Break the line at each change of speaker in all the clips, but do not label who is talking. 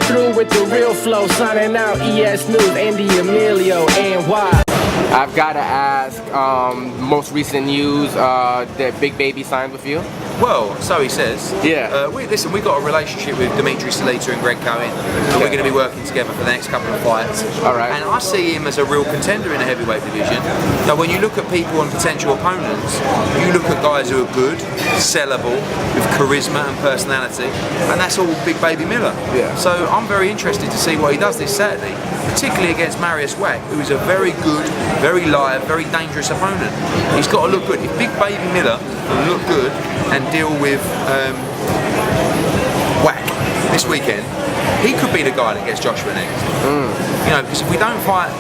Through with the real flow, signing out ES News, Ande Emilio, and why? I've got to ask, most recent news that Big Baby signed with you?
Well, so he says.
Yeah.
Listen, we've got a relationship with Dimitri Salita and Greg Cohen, and we're going to be working together for the next couple of fights.
All right.
And I see him as a real contender in the heavyweight division. Now, when you look at people and potential opponents, you look at guys who are good, sellable, with charisma and personality, and that's all Big Baby Miller.
Yeah.
So I'm very interested to see what he does this Saturday, particularly against Marius Wack, who is a very good, very live, very dangerous opponent. He's got to look good. If Big Baby Miller will look good and deal with Wack this weekend, he could be the guy that gets Joshua next. You know, because if we don't fight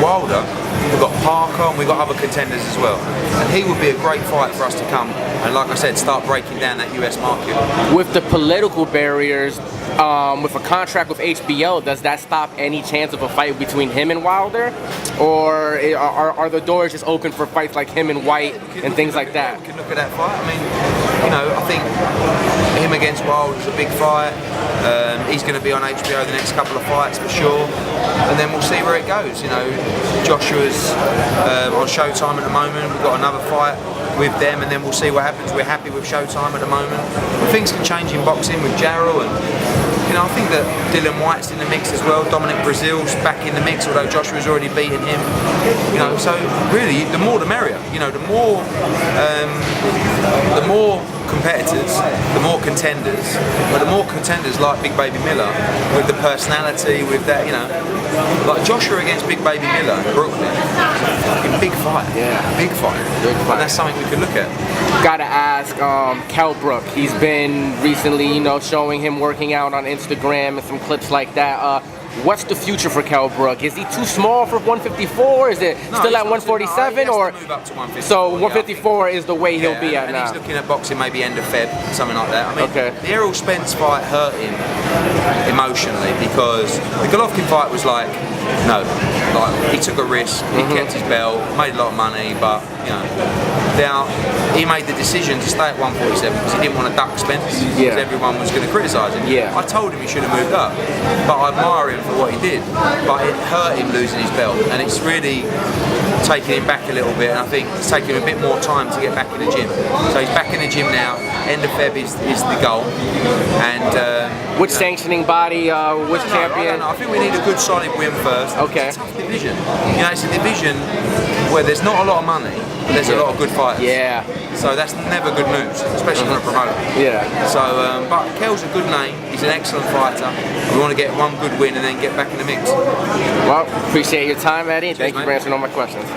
Wilder, we've got Parker and we've got other contenders as well. And he would be a great fight for us to come and, like I said, start breaking down that US market.
With the political barriers, with a contract with HBO, does that stop any chance of a fight between him and Wilder? Or are the doors just open for fights like him and White and things like that?
We can look at that fight. I mean, you know, I think him against Wilder is a big fight. He's going to be on HBO the next couple of fights for sure. And then we'll see where it goes. You know, Joshua's on Showtime at the moment. We've got another fight with them, and then we'll see what happens. We're happy with Showtime at the moment. Things can change in boxing with Jarrell, and you know, I think that Dylan White's in the mix as well. Dominic Brazil's back in the mix, although Joshua's already beaten him. You know, so really, the more the merrier. You know, the more competitors, the more contenders. But the more contenders like Big Baby Miller, with the personality, with that, you know, like Joshua against Big Baby Miller in Brooklyn, fucking big fight.
Yeah,
big fight.
Big fight.
And that's something we could look at.
Gotta ask, Kell Brook. He's been recently, you know, showing him working out on Instagram and some clips like that. What's the future for Kell Brook? Is he too small for 154? Is it still at 147?
Or move up to 154,
so 154 is the way he'll be at
and
now.
He's looking at boxing maybe end of Feb, something like that. I mean,
okay.
The Errol Spence fight hurt him emotionally because the Golovkin fight was like, no, like he took a risk, he kept his belt, made a lot of money, but you know, now he made the decision to stay at 147 because he didn't want to duck Spence because everyone was going to criticise him.
Yeah.
I told him he should have moved up, but I admire him for what he did. But it hurt him losing his belt, and it's really taking him back a little bit, and I think it's taking him a bit more time to get back in the gym. So he's back in the gym now. End of Feb is the goal. And
which sanctioning body, which champion?
I don't know. I think we need a good solid win first.
Okay.
It's a tough division. You know, it's a division where there's not a lot of money, but there's a lot of good fighters.
Yeah.
So that's never good news, especially for a promoter.
Yeah.
So, but Kell's a good name. He's an excellent fighter. We want to get one good win and then get back in the mix.
Well, appreciate your time, Eddie. Thank you for
mate.
answering all my questions.